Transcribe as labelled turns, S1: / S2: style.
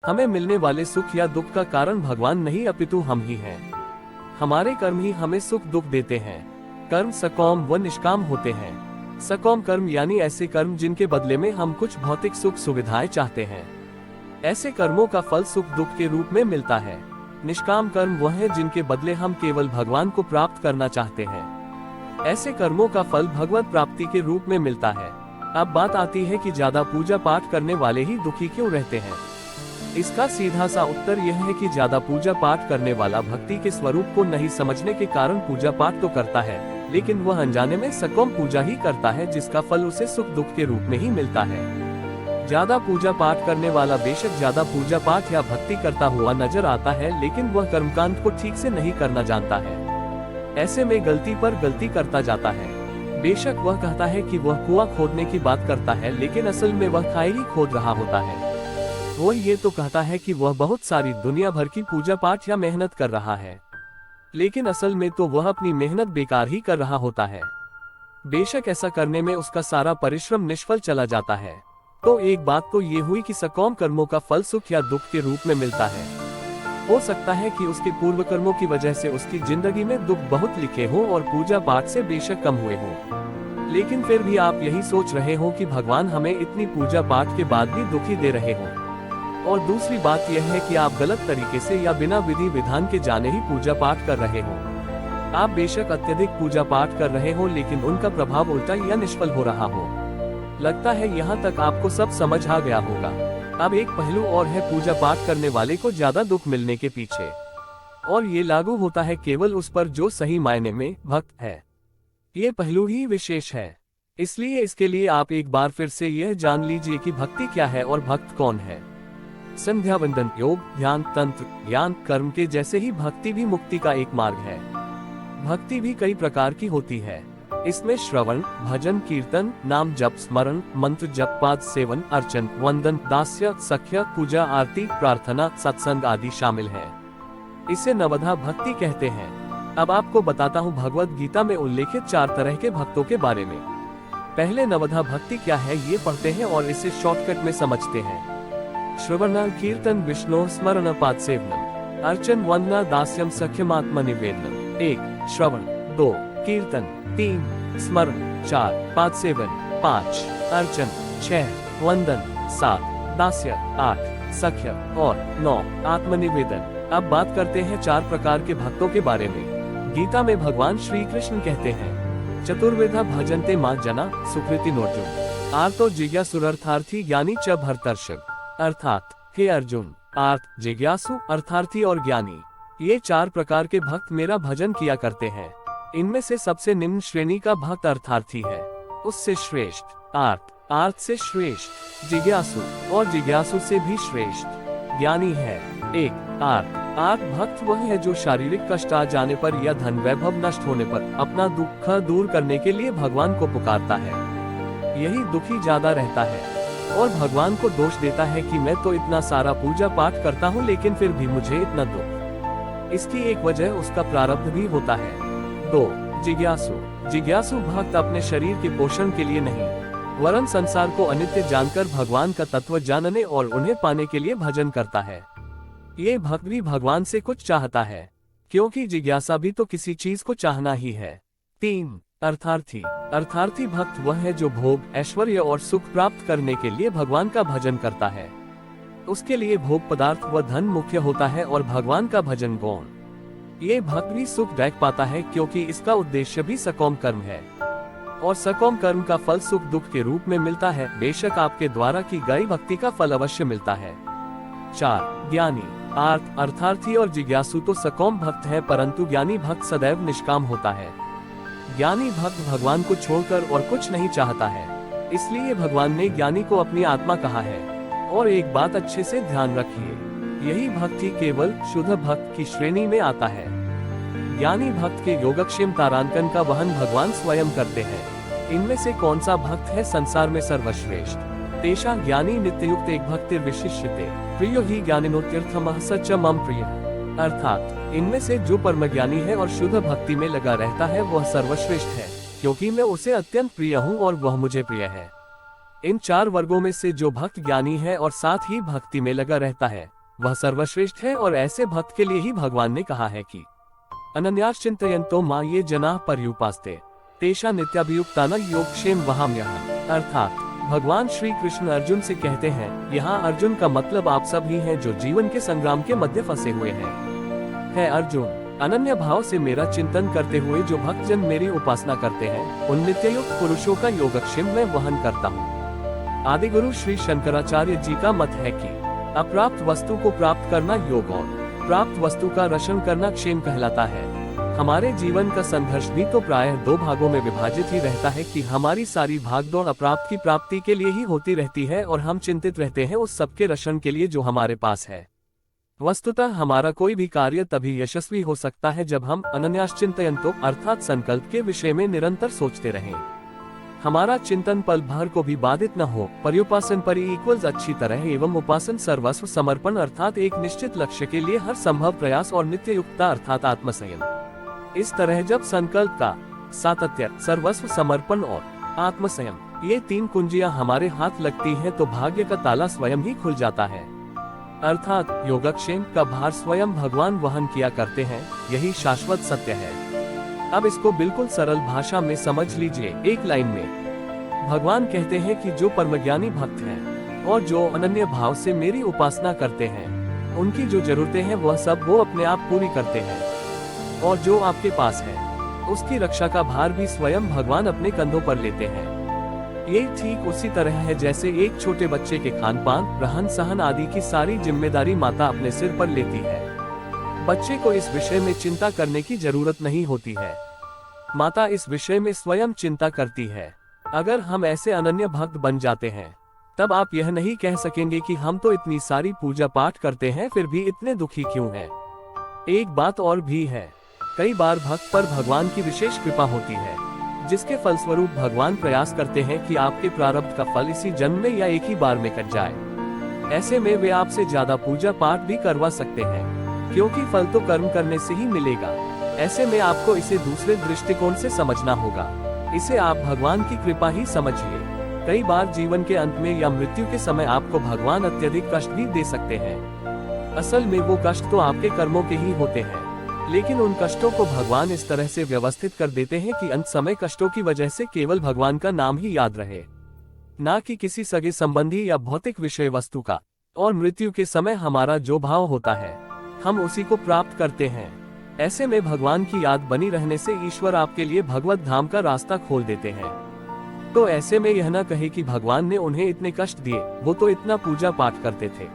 S1: हमें मिलने वाले सुख या दुख का कारण भगवान नहीं अपितु हम ही हैं। हमारे कर्म ही हमें सुख दुख देते हैं। कर्म सकौम व निष्काम होते हैं। सकौम कर्म यानी ऐसे कर्म जिनके बदले में हम कुछ भौतिक सुख सुविधाएं चाहते हैं। ऐसे कर्मों का फल सुख दुख के रूप में मिलता है। निष्काम कर्म वह है जिनके बदले हम केवल भगवान को प्राप्त करना चाहते हैं। ऐसे कर्मों का फल भगवत प्राप्ति के रूप में मिलता है। अब बात आती है कि ज्यादा पूजा पाठ करने वाले ही दुखी क्यों रहते हैं। इसका सीधा सा उत्तर यह है कि ज्यादा पूजा पाठ करने वाला भक्ति के स्वरूप को नहीं समझने के कारण पूजा पाठ तो करता है, लेकिन वह अनजाने में सकौम पूजा ही करता है, जिसका फल उसे सुख दुख के रूप में ही मिलता है। ज्यादा पूजा पाठ करने वाला बेशक ज्यादा पूजा पाठ या भक्ति करता हुआ नजर आता है, लेकिन वह कर्मकांड को ठीक से नहीं करना जानता है। ऐसे में गलती पर गलती करता जाता है। बेशक वह कहता है कि वह कुआं खोदने की बात करता है, लेकिन असल में वह खाई ही खोद रहा होता है। वह ये तो कहता है कि वह बहुत सारी दुनिया भर की पूजा पाठ या मेहनत कर रहा है, लेकिन असल में तो वह अपनी मेहनत बेकार ही कर रहा होता है। बेशक ऐसा करने में उसका सारा परिश्रम निष्फल चला जाता है। तो एक बात तो ये हुई कि सकौम कर्मों का फल सुख या दुख के रूप में मिलता है। हो सकता है कि उसके पूर्व कर्मों की वजह से उसकी जिंदगी में दुख बहुत लिखे हों और पूजा पाठ से बेशक कम हुए हों, लेकिन फिर भी आप यही सोच रहे हो कि भगवान हमें इतनी पूजा पाठ के बाद भी दुखी दे रहे हों। और दूसरी बात यह है कि आप गलत तरीके से या बिना विधि विधान के जाने ही पूजा पाठ कर रहे हो। आप बेशक अत्यधिक पूजा पाठ कर रहे हो, लेकिन उनका प्रभाव उल्टा या निष्फल हो रहा हो। लगता है यहाँ तक आपको सब समझ आ गया होगा। अब एक पहलू और है पूजा पाठ करने वाले को ज्यादा दुख मिलने के पीछे, और ये लागू होता है केवल उस पर जो सही मायने में भक्त है। ये पहलू ही विशेष है, इसलिए इसके लिए आप एक बार फिर से यह जान लीजिए कि भक्ति क्या है और भक्त कौन है। संध्या वंदन, योग, ध्यान, तंत्र, ज्ञान, कर्म के जैसे ही भक्ति भी मुक्ति का एक मार्ग है। भक्ति भी कई प्रकार की होती है। इसमें श्रवण, भजन, कीर्तन, नाम जप, स्मरण, मंत्र जप, पाद सेवन, अर्चन, वंदन, दास्य, सख्य, पूजा, आरती, प्रार्थना, सत्संग आदि शामिल है। इसे नवधा भक्ति कहते हैं। अब आपको बताता हूँ भगवत गीता में उल्लेखित 4 तरह के भक्तों के बारे में। पहले नवधा भक्ति क्या है ये पढ़ते हैं और इसे शॉर्टकट में समझते हैं। श्रवण, कीर्तन, विष्णु स्मरण, पाद सेवनम, अर्चन, वंदना, दास्यम, सख्यमात्म निवेदनम। 1 श्रवण, 2 कीर्तन, 3 स्मरण, 4 पाद सेवन, 5 अर्चन, 6 वंदन, 7 दास्य, 8 सख्य और 9 आत्मनिवेदन। अब बात करते हैं 4 प्रकार के भक्तों के बारे में। गीता में भगवान श्री कृष्ण कहते हैं, चतुर्विधा भजन्ते मां जना सुकृति नोर्जुन, आर्तो जिज्ञासुरर्थार्थी ज्ञानी च भरतर्षभ। अर्थात हे अर्जुन, आर्त, जिज्ञासु, अर्थार्थी और ज्ञानी, ये 4 प्रकार के भक्त मेरा भजन किया करते हैं। इनमें से सबसे निम्न श्रेणी का भक्त अर्थार्थी है, उससे श्रेष्ठ आर्त, आर्त से श्रेष्ठ जिज्ञासु और जिज्ञासु से भी श्रेष्ठ ज्ञानी है। 1 आर्त, आर्त भक्त वह है जो शारीरिक कष्ट आ जाने पर या धन वैभव नष्ट होने पर अपना दुख दूर करने के लिए भगवान को पुकारता है। यही दुखी ज्यादा रहता है और भगवान को दोष देता है कि मैं तो इतना सारा पूजा पाठ करता हूँ, लेकिन फिर भी मुझे इतना दुख। इसकी एक वजह उसका प्रारब्ध भी होता है। 2 जिज्ञासु, जिज्ञासु भक्त अपने शरीर के पोषण के लिए नहीं, वरन संसार को अनित्य जानकर भगवान का तत्व जानने और उन्हें पाने के लिए भजन करता है। ये भक्त भी भगवान से कुछ चाहता है, क्योंकि जिज्ञासा भी तो किसी चीज को चाहना ही है। 3 अर्थार्थी, अर्थार्थी भक्त वह है जो भोग, ऐश्वर्य और सुख प्राप्त करने के लिए भगवान का भजन करता है। उसके लिए भोग पदार्थ व धन मुख्य होता है और भगवान का भजन गौण। ये भक्त भी सुख देख पाता है, क्योंकि इसका उद्देश्य भी सकौम कर्म है और सकौम कर्म का फल सुख दुख के रूप में मिलता है। बेशक आपके द्वारा की गई भक्ति का फल अवश्य मिलता है। 4 ज्ञानी, आर्त, अर्थार्थी और जिज्ञासु तो सकौम भक्त है, परंतु ज्ञानी भक्त सदैव निष्काम होता है। ज्ञानी भक्त भगवान को छोड़कर और कुछ नहीं चाहता है, इसलिए भगवान ने ज्ञानी को अपनी आत्मा कहा है। और एक बात अच्छे से ध्यान रखिए, यही भक्त ही केवल शुद्ध भक्त की श्रेणी में आता है। ज्ञानी भक्त के योगक्षेम तारांकन का वहन भगवान स्वयं करते हैं। इनमें से कौन सा भक्त है संसार में सर्वश्रेष्ठ? तेषा ज्ञानी नित्ययुक्त एक भक्ति विशिष्यते प्रियो ही ज्ञानिनो तीर्थमः सच मम प्रिय। अर्थात इनमें से जो परम ज्ञानी है और शुद्ध भक्ति में लगा रहता है वह सर्वश्रेष्ठ है, क्योंकि मैं उसे अत्यंत प्रिय हूँ और वह मुझे प्रिय है। इन 4 वर्गों में से जो भक्त ज्ञानी है और साथ ही भक्ति में लगा रहता है, वह सर्वश्रेष्ठ है। और ऐसे भक्त के लिए ही भगवान ने कहा है कि अनन्याश्चिन्तयन्तो मां ये जनाः पर्युपास्ते तेषां नित्याभियुक्तानां योगक्षेम वहाम्यहम्। अर्थात भगवान श्री कृष्ण अर्जुन से कहते हैं, यहाँ अर्जुन का मतलब आप सब ही हैं जो जीवन के संग्राम के मध्य फंसे हुए हैं। है अर्जुन, अनन्य भाव से मेरा चिंतन करते हुए जो भक्तजन मेरी उपासना करते हैं, उन नित्ययुक्त पुरुषों का योगक्षेम मैं वहन करता हूँ। आदि गुरु श्री शंकराचार्य जी का मत है कि अप्राप्त वस्तु को प्राप्त करना योग और प्राप्त वस्तु का रक्षण करना क्षेम कहलाता है। हमारे जीवन का संघर्ष भी तो प्रायः 2 भागों में विभाजित ही रहता है कि हमारी सारी भागदौड़ अप्राप्त की प्राप्ति के लिए ही होती रहती है और हम चिंतित रहते हैं उस सबके रक्षण के लिए जो हमारे पास है। वस्तुतः हमारा कोई भी कार्य तभी यशस्वी हो सकता है जब हम अनन्याश्चिन्तयन्तो अर्थात संकल्प के विषय में निरंतर सोचते रहें। हमारा चिंतन पल भर को भी बाधित न हो। पर्युपासन परि इक्वल्स अच्छी तरह एवं उपासन सर्वस्व समर्पण अर्थात एक निश्चित लक्ष्य के लिए हर संभव प्रयास और नित्य युक्तता अर्थात आत्मसंयम। इस तरह जब संकल्प का सातत्य, सर्वस्व समर्पण और आत्मसंयम ये 3 कुंजियां हमारे हाथ लगती हैं तो भाग्य का ताला स्वयं ही खुल जाता है। अर्थात योगक्षेम का भार स्वयं भगवान वहन किया करते हैं। यही शाश्वत सत्य है। अब इसको बिल्कुल सरल भाषा में समझ लीजिए। एक लाइन में भगवान कहते हैं कि जो परमज्ञानी भक्त हैं और जो अनन्य भाव से मेरी उपासना करते हैं, उनकी जो जरूरतें हैं वह सब वो अपने आप पूरी करते हैं। और जो आपके पास है उसकी रक्षा का भार भी स्वयं भगवान अपने कंधों पर लेते हैं। ये ठीक उसी तरह है जैसे एक छोटे बच्चे के खान पान, रहन सहन आदि की सारी जिम्मेदारी माता अपने सिर पर लेती है। बच्चे को इस विषय में चिंता करने की जरूरत नहीं होती है, माता इस विषय में स्वयं चिंता करती है। अगर हम ऐसे अनन्य भक्त बन जाते हैं, तब आप यह नहीं कह सकेंगे कि हम तो इतनी सारी पूजा पाठ करते हैं फिर भी इतने दुखी क्यों हैं। एक बात और भी है, कई बार भक्त पर भगवान की विशेष कृपा होती है, जिसके फलस्वरूप भगवान प्रयास करते हैं कि आपके प्रारब्ध का फल इसी जन्म में या एक ही बार में कट जाए। ऐसे में वे आपसे ज्यादा पूजा पाठ भी करवा सकते हैं, क्योंकि फल तो कर्म करने से ही मिलेगा। ऐसे में आपको इसे दूसरे दृष्टिकोण से समझना होगा। इसे आप भगवान की कृपा ही समझिए। कई बार जीवन के अंत में या मृत्यु के समय आपको भगवान अत्यधिक कष्ट भी दे सकते हैं। असल में वो कष्ट तो आपके कर्मों के ही होते हैं, लेकिन उन कष्टों को भगवान इस तरह से व्यवस्थित कर देते हैं कि अंत समय कष्टों की वजह से केवल भगवान का नाम ही याद रहे, ना कि किसी सगे संबंधी या भौतिक विषय वस्तु का। और मृत्यु के समय हमारा जो भाव होता है, हम उसी को प्राप्त करते हैं। ऐसे में भगवान की याद बनी रहने से ईश्वर आपके लिए भगवत धाम का रास्ता खोल देते हैं। तो ऐसे में यह न कहे कि भगवान ने उन्हें इतने कष्ट दिए, वो तो इतना पूजा पाठ करते थे।